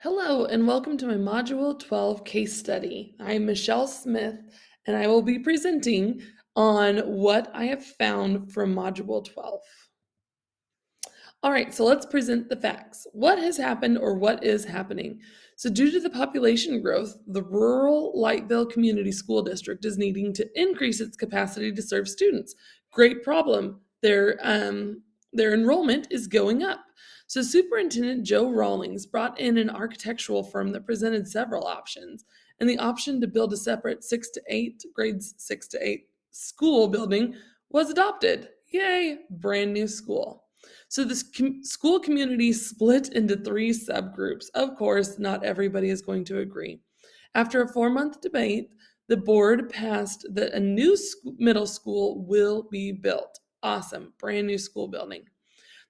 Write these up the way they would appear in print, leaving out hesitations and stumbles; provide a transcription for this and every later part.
Hello, and welcome to my Module 12 case study. I'm Michelle Smith, and I will be presenting on what I have found from Module 12. All right, so let's present the facts. What has happened or what is happening? So, due to the population growth, the rural Lightville Community School District is needing to increase its capacity to serve students. Great problem. Their enrollment is going up. So, Superintendent Joe Rawlings brought in an architectural firm that presented several options, and the option to build a separate grades 6 to 8 school building was adopted. Yay, brand new school. So this school community split into three subgroups. Of course, not everybody is going to agree. After a 4-month debate, the board passed that a new middle school will be built. Awesome, brand new school building.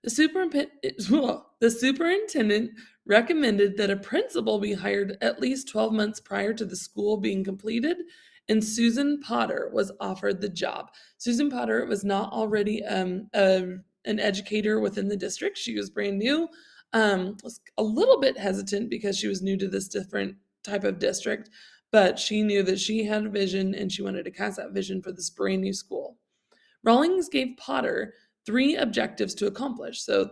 The superintendent recommended that a principal be hired at least 12 months prior to the school being completed, and Susan Potter was offered the job. Susan Potter was not already an educator within the district. She was brand new, was a little bit hesitant because she was new to this different type of district, but she knew that she had a vision and she wanted to cast that vision for this brand new school. Rawlings gave Potter 3 objectives to accomplish. So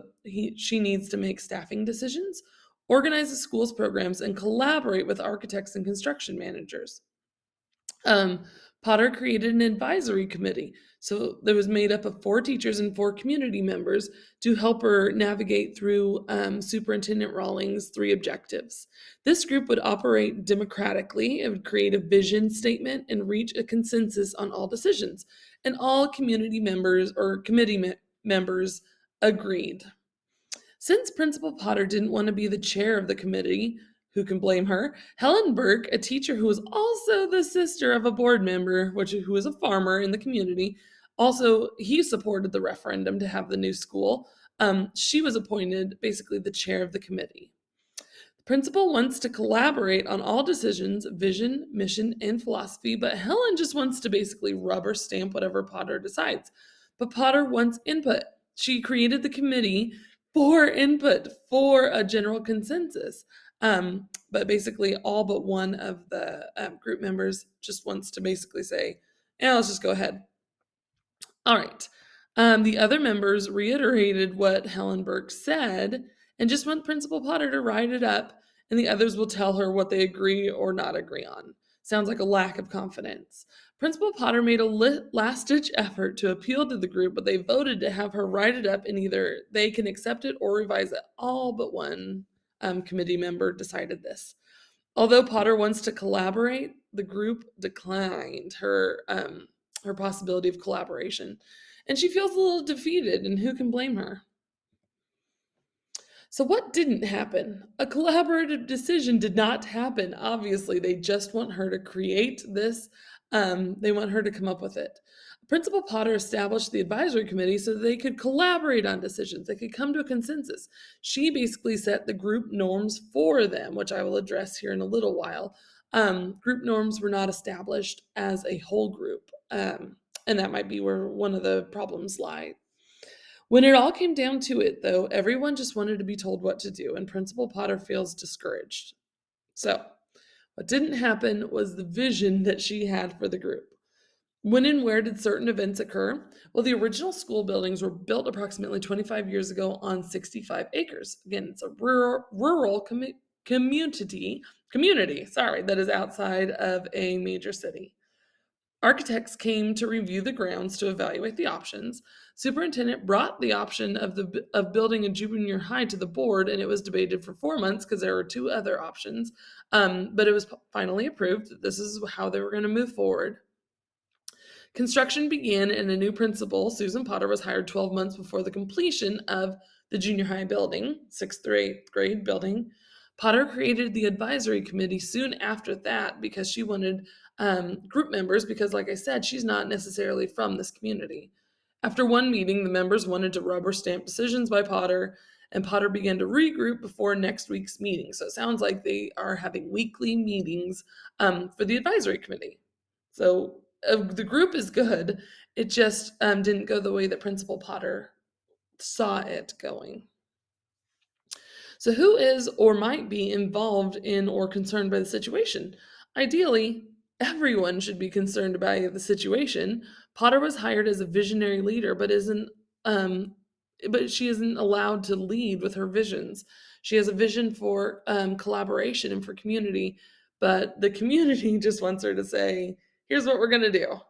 she needs to make staffing decisions, organize the school's programs, and collaborate with architects and construction managers. Um, Potter created an advisory committee. So that was made up of 4 teachers and 4 community members to help her navigate through Superintendent Rawlings' 3 objectives. This group would operate democratically. It would create a vision statement and reach a consensus on all decisions. And all community members or committee members agreed. Since Principal Potter didn't want to be the chair of the committee, who can blame her? Helen Burke, a teacher who was also the sister of a board member, who was a farmer in the community, also he supported the referendum to have the new school. She was appointed basically the chair of the committee. The principal wants to collaborate on all decisions, vision, mission, and philosophy, but Helen just wants to basically rubber stamp whatever Potter decides. But Potter wants input. She created the committee for input for a general consensus. But basically, all but one of the group members just wants to basically say, yeah, let's just go ahead. All right. The other members reiterated what Helen Burke said and just want Principal Potter to write it up, and the others will tell her what they agree or not agree on. Sounds like a lack of confidence. Principal Potter made a last-ditch effort to appeal to the group, but they voted to have her write it up, and either they can accept it or revise it. All but one committee member decided this. Although Potter wants to collaborate, the group declined her possibility of collaboration, and she feels a little defeated, and who can blame her? So, what didn't happen? A collaborative decision did not happen. Obviously, they just want her to create this, they want her to come up with it. Principal Potter established the advisory committee so that they could collaborate on decisions, they could come to a consensus. She basically set the group norms for them, which I will address here in a little while. Group norms were not established as a whole group, and that might be where one of the problems lie. When it all came down to it, though, everyone just wanted to be told what to do, and Principal Potter feels discouraged. So, what didn't happen was the vision that she had for the group. When and where did certain events occur? Well, the original school buildings were built approximately 25 years ago on 65 acres. Again, it's a rural community, that is outside of a major city. Architects came to review the grounds to evaluate the options. Superintendent brought the option of building a junior high to the board, and it was debated for 4 months because there were 2 other options. But it was finally approved that this is how they were going to move forward. Construction began, and a new principal, Susan Potter, was hired 12 months before the completion of the junior high building, 6th through 8th grade building. Potter created the advisory committee soon after that because she wanted group members, because, like I said, she's not necessarily from this community. After one meeting, the members wanted to rubber stamp decisions by Potter, and Potter began to regroup before next week's meeting. So it sounds like they are having weekly meetings for the advisory committee. So the group is good. It just didn't go the way that Principal Potter saw it going. So, who is or might be involved in or concerned by the situation? Ideally, everyone should be concerned by the situation. Potter was hired as a visionary leader, um, but she isn't allowed to lead with her visions. She has a vision for collaboration and for community, but the community just wants her to say, "Here's what we're going to do."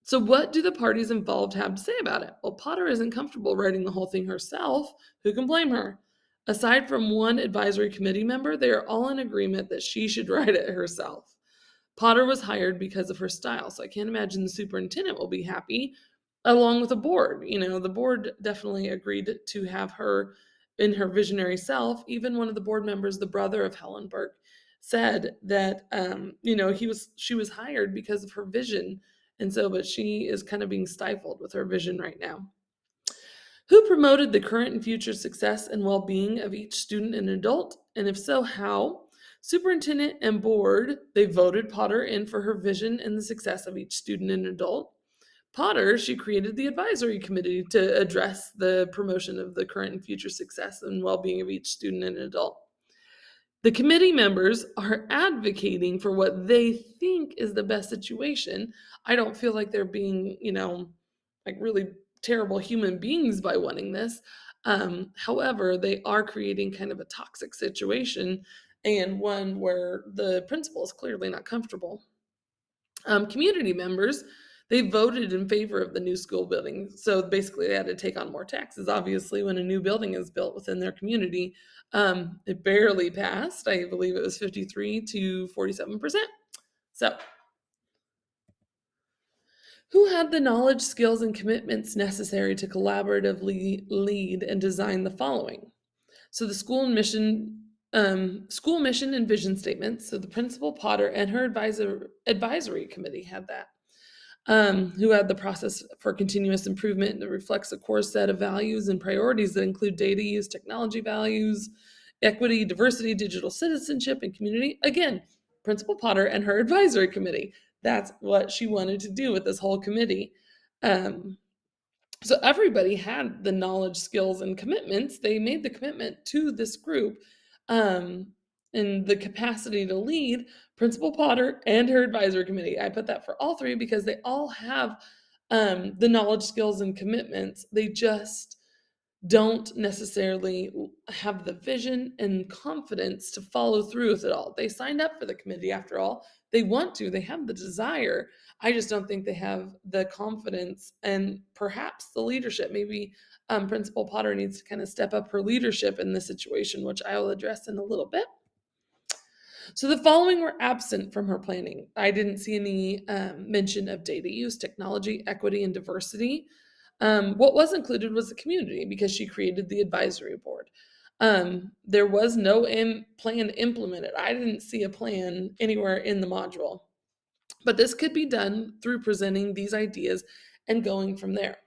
So, what do the parties involved have to say about it? Well, Potter isn't comfortable writing the whole thing herself. Who can blame her? Aside from one advisory committee member, they are all in agreement that she should write it herself. Potter was hired because of her style, so I can't imagine the superintendent will be happy, along with the board. The board definitely agreed to have her in her visionary self. Even one of the board members, the brother of Helen Burke, said that she was hired because of her vision, and so but she is kind of being stifled with her vision right now. Who promoted the current and future success and well being of each student and adult? And if so, how? Superintendent and board, they voted Potter in for her vision and the success of each student and adult. Potter, she created the advisory committee to address the promotion of the current and future success and well being of each student and adult. The committee members are advocating for what they think is the best situation. I don't feel like they're being, like really terrible human beings by wanting this. However, they are creating kind of a toxic situation and one where the principal is clearly not comfortable. Community members, they voted in favor of the new school building. So basically, they had to take on more taxes. Obviously, when a new building is built within their community, it barely passed. I believe it was 53 to 47%. So, who had the knowledge, skills, and commitments necessary to collaboratively lead and design the following? So, the school mission and vision statements. So, the principal, Potter, and her advisory committee had that. Who had the process for continuous improvement that reflects a core set of values and priorities that include data use, technology values, equity, diversity, digital citizenship, and community. Again, Principal Potter and her advisory committee. That's what she wanted to do with this whole committee. Um, so everybody had the knowledge, skills, and commitments. They made the commitment to this group um, and the capacity to lead. Principal Potter and her advisory committee. I put that for all three because they all have the knowledge, skills, and commitments. They just don't necessarily have the vision and confidence to follow through with it all. They signed up for the committee after all. They want to, they have the desire. I just don't think they have the confidence and perhaps the leadership. Maybe Principal Potter needs to kind of step up her leadership in this situation, which I will address in a little bit. So the following were absent from her planning. I didn't see any mention of data use, technology, equity, and diversity. What was included was the community because she created the advisory board. There was no plan to implement it. I didn't see a plan anywhere in the module. But this could be done through presenting these ideas and going from there.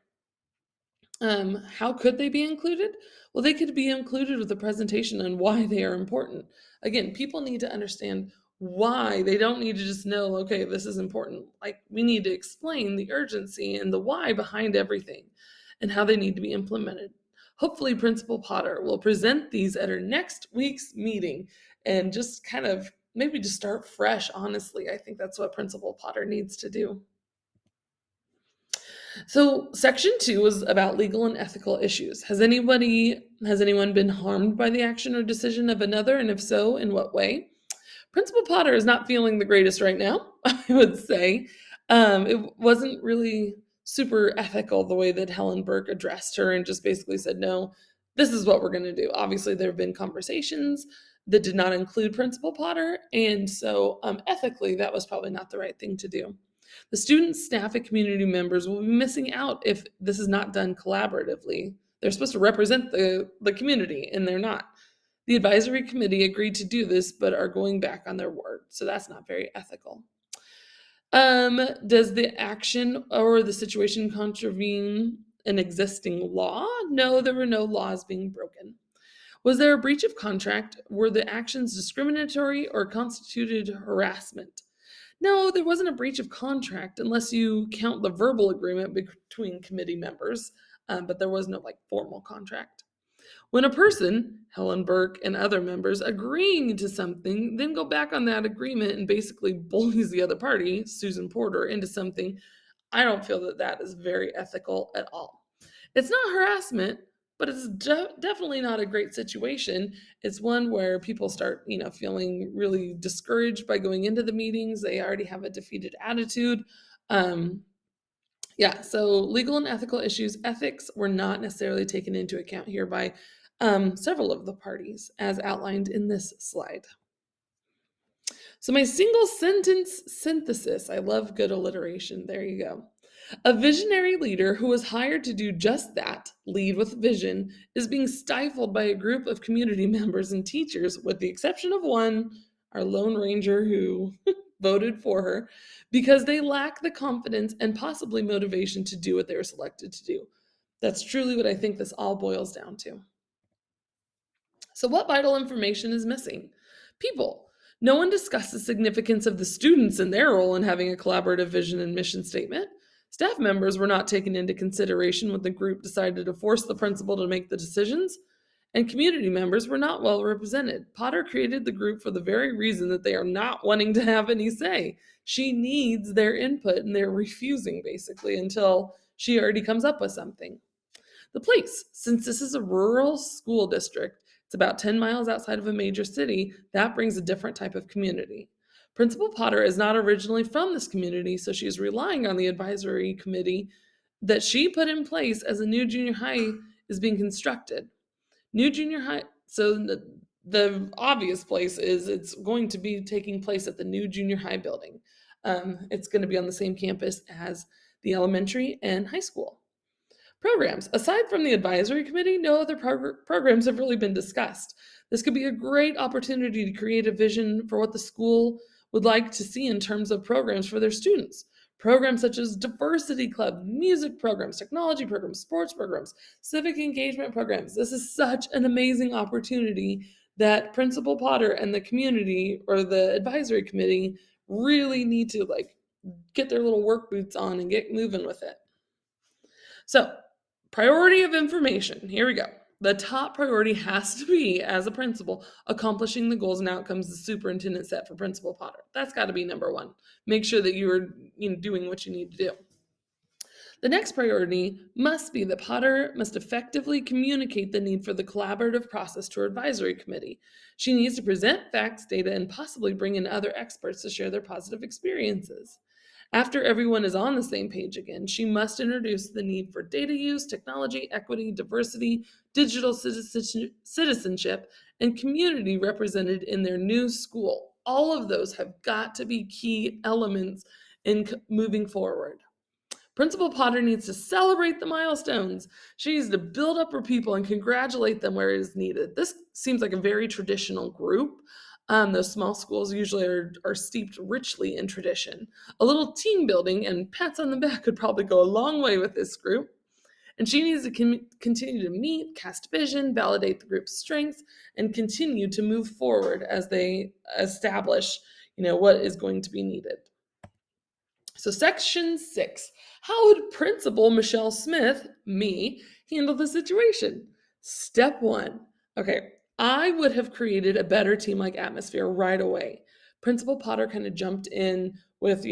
How could they be included? Well, they could be included with a presentation on why they are important. Again, people need to understand why. They don't need to just know, okay, this is important. Like, we need to explain the urgency and the why behind everything and how they need to be implemented. Hopefully, Principal Potter will present these at her next week's meeting and just kind of maybe just start fresh, honestly. I think that's what Principal Potter needs to do. So section 2 is about legal and ethical issues. Has anyone been harmed by the action or decision of another, and if so, in what way? Principal Potter is not feeling the greatest right now, I would say. It wasn't really super ethical the way that Helen Burke addressed her and just basically said, no, this is what we're going to do. Obviously, there have been conversations that did not include Principal Potter, and so ethically, that was probably not the right thing to do. The students, staff, and community members will be missing out if this is not done collaboratively. They're supposed to represent the community, and they're not. The advisory committee agreed to do this, but are going back on their word. So that's not very ethical. Does the action or the situation contravene an existing law? No, there were no laws being broken. Was there a breach of contract? Were the actions discriminatory or constituted harassment? No, there wasn't a breach of contract unless you count the verbal agreement between committee members, but there was no formal contract. When a person, Helen Burke and other members, agreeing to something, then go back on that agreement and basically bullies the other party, Susan Porter, into something, I don't feel that that is very ethical at all. It's not harassment, but it's definitely not a great situation. It's one where people start, feeling really discouraged by going into the meetings. They already have a defeated attitude. Um, yeah, so legal and ethical issues, ethics were not necessarily taken into account here by several of the parties, as outlined in this slide. So, my single sentence synthesis, I love good alliteration. There you go. A visionary leader who was hired to do just that, lead with vision, is being stifled by a group of community members and teachers, with the exception of one, our Lone Ranger who voted for her, because they lack the confidence and possibly motivation to do what they were selected to do. That's truly what I think this all boils down to. So, what vital information is missing? People. No one discussed the significance of the students and their role in having a collaborative vision and mission statement. Staff members were not taken into consideration when the group decided to force the principal to make the decisions, and community members were not well represented. Potter created the group for the very reason that they are not wanting to have any say. She needs their input, and they're refusing basically until she already comes up with something. The place, since this is a rural school district, it's about 10 miles outside of a major city, that brings a different type of community. Principal Potter is not originally from this community, so she is relying on the advisory committee that she put in place as a new junior high is being constructed. New junior high, so the obvious place is it's going to be taking place at the new junior high building. It's going to be on the same campus as the elementary and high school. Programs. Aside from the advisory committee, no other programs have really been discussed. This could be a great opportunity to create a vision for what the school would like to see in terms of programs for their students. Programs such as diversity club, music programs, technology programs, sports programs, civic engagement programs. This is such an amazing opportunity that Principal Potter and the community or the advisory committee really need to get their little work boots on and get moving with it. So, priority of information. Here we go. The top priority has to be, as a principal, accomplishing the goals and outcomes the superintendent set for Principal Potter. That's got to be number one. Make sure that you're doing what you need to do. The next priority must be that Potter must effectively communicate the need for the collaborative process to her advisory committee. She needs to present facts, data, and possibly bring in other experts to share their positive experiences. After everyone is on the same page again, she must introduce the need for data use, technology, equity, diversity, digital citizenship, and community represented in their new school. All of those have got to be key elements in moving forward. Principal Potter needs to celebrate the milestones. She needs to build up her people and congratulate them where it is needed. This seems like a very traditional group. Those small schools usually are steeped richly in tradition. A little team building and pats on the back could probably go a long way with this group. And she needs to continue to meet, cast vision, validate the group's strengths, and continue to move forward as they establish, what is going to be needed. So, section 6. How would Principal Michelle Smith, me, handle the situation? Step 1. Okay, I would have created a better team-like atmosphere right away. Principal Potter kind of jumped in with,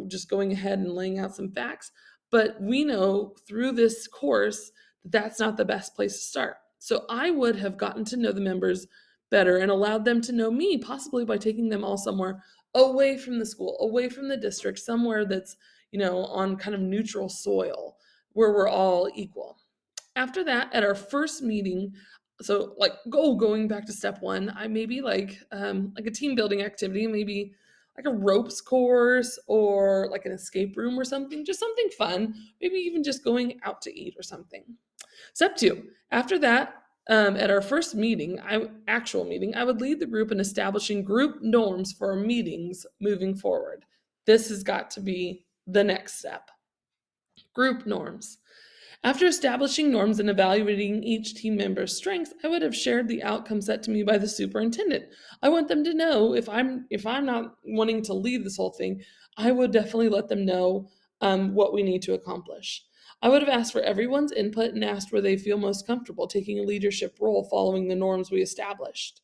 just going ahead and laying out some facts, but we know through this course that that's not the best place to start. So I would have gotten to know the members better and allowed them to know me, possibly by taking them all somewhere away from the school, away from the district, somewhere that's, on kind of neutral soil where we're all equal. After that, at our first meeting, so going back to step 1, I maybe like a team building activity, maybe like a ropes course or like an escape room or something, just something fun, maybe even just going out to eat or something. Step 2, after that, at our first meeting, actual meeting, I would lead the group in establishing group norms for our meetings moving forward. This has got to be the next step. Group norms. After establishing norms and evaluating each team member's strengths, I would have shared the outcome set to me by the superintendent. I want them to know if I'm not wanting to lead this whole thing, I would definitely let them know what we need to accomplish. I would have asked for everyone's input and asked where they feel most comfortable taking a leadership role following the norms we established.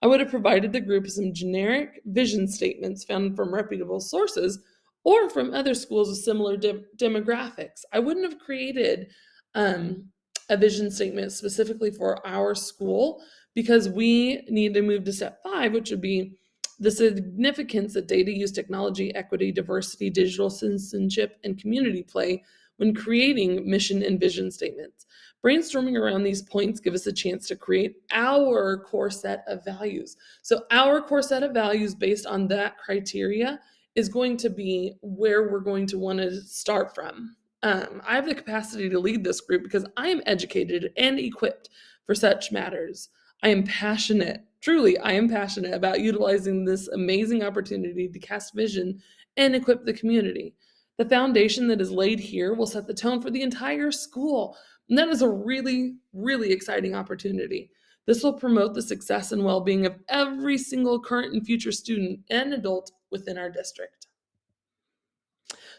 I would have provided the group some generic vision statements found from reputable sources or from other schools with similar demographics. I wouldn't have created um, a vision statement specifically for our school because we need to move to step 5, which would be the significance that data use, technology, equity, diversity, digital citizenship, and community play when creating mission and vision statements. Brainstorming around these points give us a chance to create our core set of values. So our core set of values based on that criteria is going to be where we're going to want to start from. I have the capacity to lead this group because I am educated and equipped for such matters. I am passionate, truly, I am passionate about utilizing this amazing opportunity to cast vision and equip the community. The foundation that is laid here will set the tone for the entire school. And that is a really, really exciting opportunity. This will promote the success and well being of every single current and future student and adult within our district.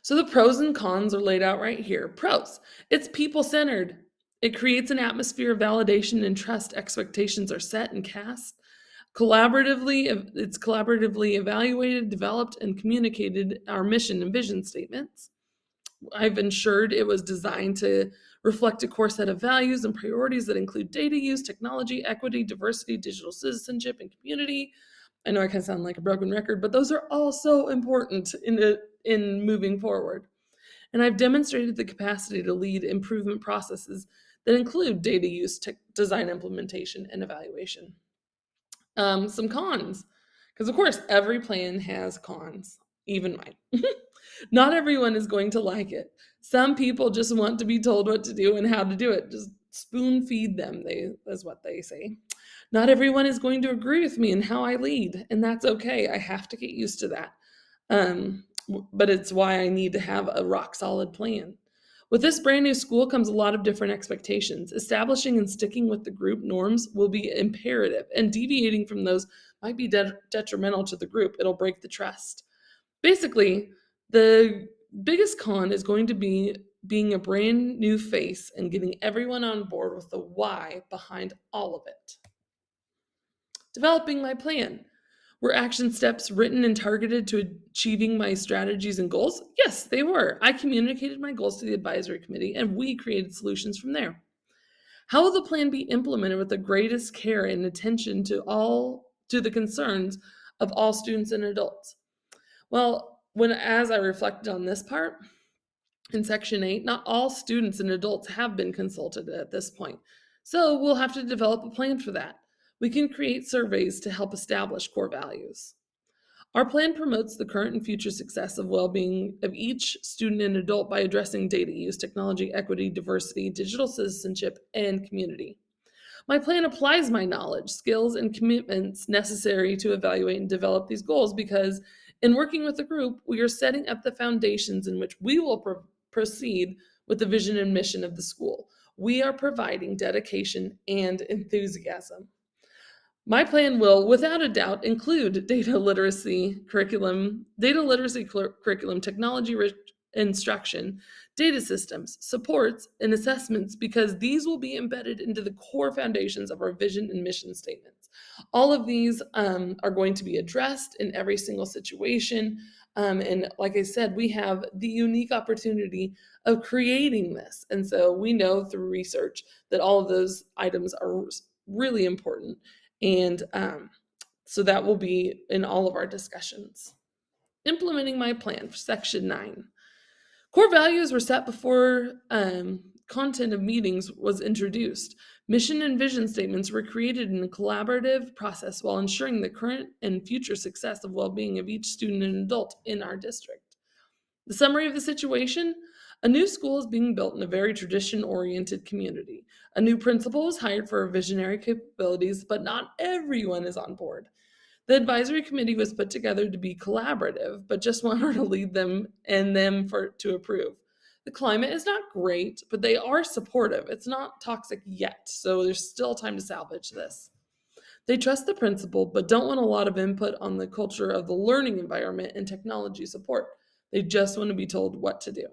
So the pros and cons are laid out right here. Pros: it's people centered. It creates an atmosphere of validation and trust. Expectations are set and cast. It's collaboratively evaluated, developed, and communicated our mission and vision statements. I've ensured it was designed to reflect a core set of values and priorities that include data use, technology, equity, diversity, digital citizenship, and community. I know I kind of sound like a broken record, but those are all so important in moving forward. And I've demonstrated the capacity to lead improvement processes that include data use, design implementation, and evaluation. Some cons, because of course every plan has cons, even mine. Not everyone is going to like it. Some people just want to be told what to do and how to do it. Just spoon feed them, that's what they say. Not everyone is going to agree with me in how I lead, and that's okay. I have to get used to that. But it's why I need to have a rock solid plan. With this brand new school comes a lot of different expectations. Establishing and sticking with the group norms will be imperative, and deviating from those might be detrimental to the group. It'll break the trust. Basically, the biggest con is going to be being a brand new face and getting everyone on board with the why behind all of it. Developing my plan. Were action steps written and targeted to achieving my strategies and goals? Yes, they were. I communicated my goals to the advisory committee and we created solutions from there. How will the plan be implemented with the greatest care and attention to the concerns of all students and adults? Well, as I reflected on this part in section 8, not all students and adults have been consulted at this point. So we'll have to develop a plan for that. We can create surveys to help establish core values. Our plan promotes the current and future success of well-being of each student and adult by addressing data use, technology, equity, diversity, digital citizenship, and community. My plan applies my knowledge, skills, and commitments necessary to evaluate and develop these goals because in working with the group, we are setting up the foundations in which we will proceed with the vision and mission of the school. We are providing dedication and enthusiasm. My plan will, without a doubt, include curriculum, technology rich instruction, data systems, supports, and assessments because these will be embedded into the core foundations of our vision and mission statements. All of these are going to be addressed in every single situation. And like I said, we have the unique opportunity of creating this. And so we know through research that all of those items are really important. And so that will be in all of our discussions. Implementing my plan for section 9. Core values were set before content of meetings was introduced. Mission and vision statements were created in a collaborative process while ensuring the current and future success of well-being of each student and adult in our district. The summary of the situation: a new school is being built in a very tradition-oriented community. A new principal was hired for visionary capabilities, but not everyone is on board. The advisory committee was put together to be collaborative, but just want her to lead them and them to approve. The climate is not great, but they are supportive. It's not toxic yet, so there's still time to salvage this. They trust the principal, but don't want a lot of input on the culture of the learning environment and technology support. They just want to be told what to do.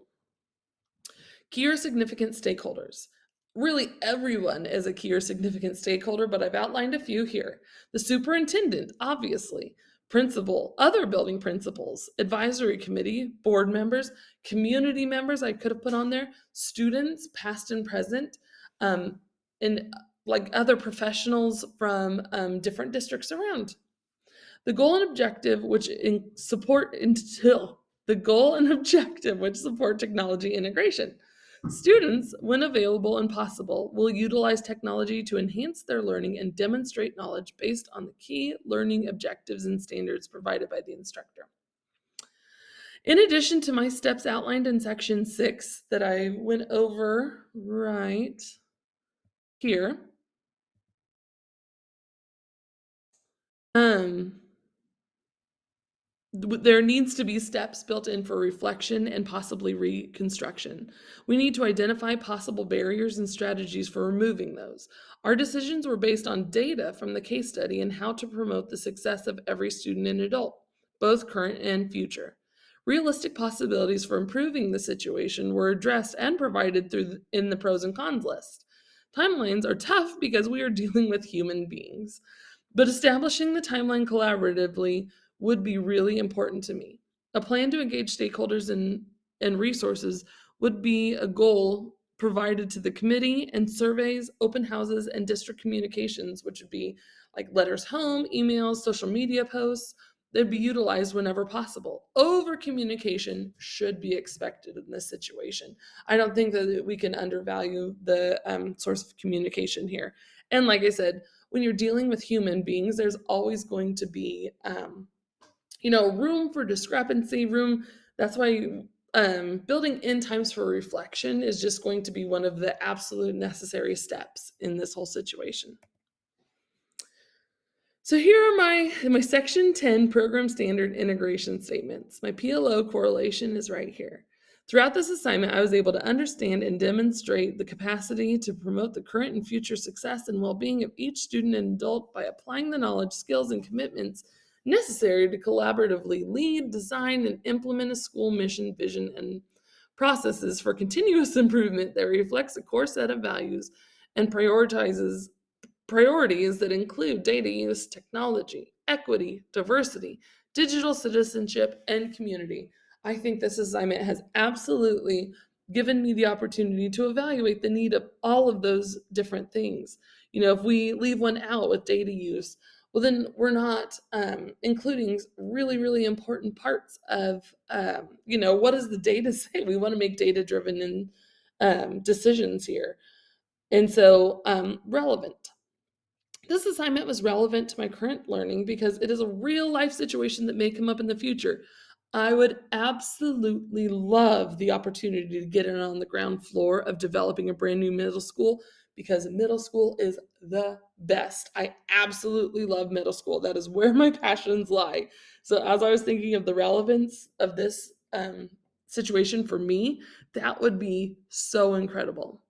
Key or significant stakeholders. Really, everyone is a key or significant stakeholder, but I've outlined a few here. The superintendent, obviously, principal, other building principals, advisory committee, board members, community members, I could have put on there, students, past and present, um, and like other professionals from different districts around. The goal and objective, which in support until the goal and objective, which support technology integration. Students, when available and possible, will utilize technology to enhance their learning and demonstrate knowledge based on the key learning objectives and standards provided by the instructor. In addition to my steps outlined in section 6 that I went over right here, um, there needs to be steps built in for reflection and possibly reconstruction. We need to identify possible barriers and strategies for removing those. Our decisions were based on data from the case study and how to promote the success of every student and adult, both current and future. Realistic possibilities for improving the situation were addressed and provided in the pros and cons list. Timelines are tough because we are dealing with human beings, but establishing the timeline collaboratively would be really important to me. A plan to engage stakeholders and resources would be a goal provided to the committee, and surveys, open houses, and district communications, which would be like letters home, emails, social media posts. They'd be utilized whenever possible. Over communication should be expected in this situation. I don't think that we can undervalue the source of communication here. And like I said, when you're dealing with human beings, there's always going to be room for discrepancy, room. That's why building in times for reflection is just going to be one of the absolute necessary steps in this whole situation. So here are my section 10 program standard integration statements. My PLO correlation is right here. Throughout this assignment, I was able to understand and demonstrate the capacity to promote the current and future success and well-being of each student and adult by applying the knowledge, skills, and commitments necessary to collaboratively lead, design, and implement a school mission, vision, and processes for continuous improvement that reflects a core set of values and prioritizes priorities that include data use, technology, equity, diversity, digital citizenship, and community. I think this assignment has absolutely given me the opportunity to evaluate the need of all of those different things. If we leave one out with data use, well, then we're not including really, really important parts of, what does the data say? We want to make data driven decisions here. And so, relevant. This assignment was relevant to my current learning because it is a real life situation that may come up in the future. I would absolutely love the opportunity to get in on the ground floor of developing a brand new middle school because middle school is the best. I absolutely love middle school. That is where my passions lie. So, as I was thinking of the relevance of this situation for me, that would be so incredible.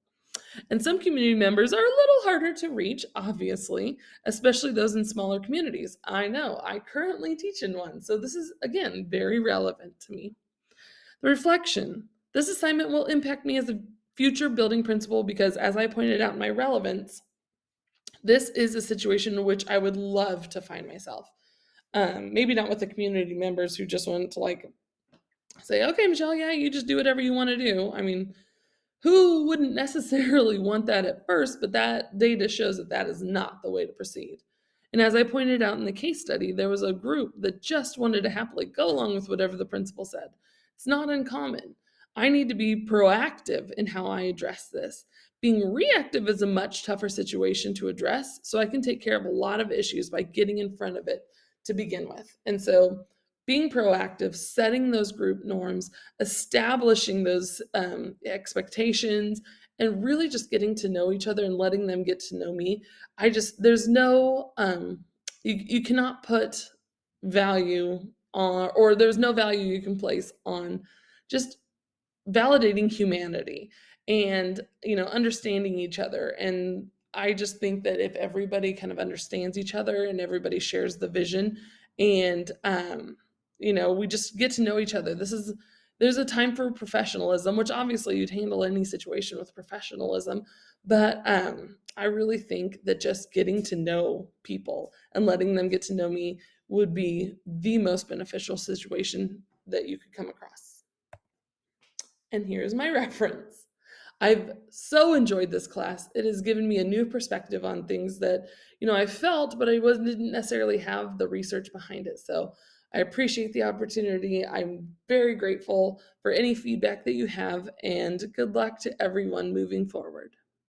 And some community members are a little harder to reach, obviously, especially those in smaller communities. I know, I currently teach in one, so this is, again, very relevant to me. The reflection. This assignment will impact me as a future building principal because, as I pointed out in my relevance, this is a situation in which I would love to find myself. Maybe not with the community members who just want to say, okay, Michelle, yeah, you just do whatever you want to do. I mean, who wouldn't necessarily want that at first, but that data shows that that is not the way to proceed. And as I pointed out in the case study, there was a group that just wanted to happily go along with whatever the principal said. It's not uncommon. I need to be proactive in how I address this. Being reactive is a much tougher situation to address, so I can take care of a lot of issues by getting in front of it to begin with. And so being proactive, setting those group norms, establishing those expectations, and really just getting to know each other and letting them get to know me. There's no, you cannot put value on, or there's no value you can place on just validating humanity and, understanding each other. And I just think that if everybody kind of understands each other and everybody shares the vision and, we just get to know each other. This is There's a time for professionalism, which obviously you'd handle any situation with professionalism, but I really think that just getting to know people and letting them get to know me would be the most beneficial situation that you could come across. And here's my reference. I've so enjoyed this class. It has given me a new perspective on things that, I felt, but didn't necessarily have the research behind it. So I appreciate the opportunity. I'm very grateful for any feedback that you have, and good luck to everyone moving forward.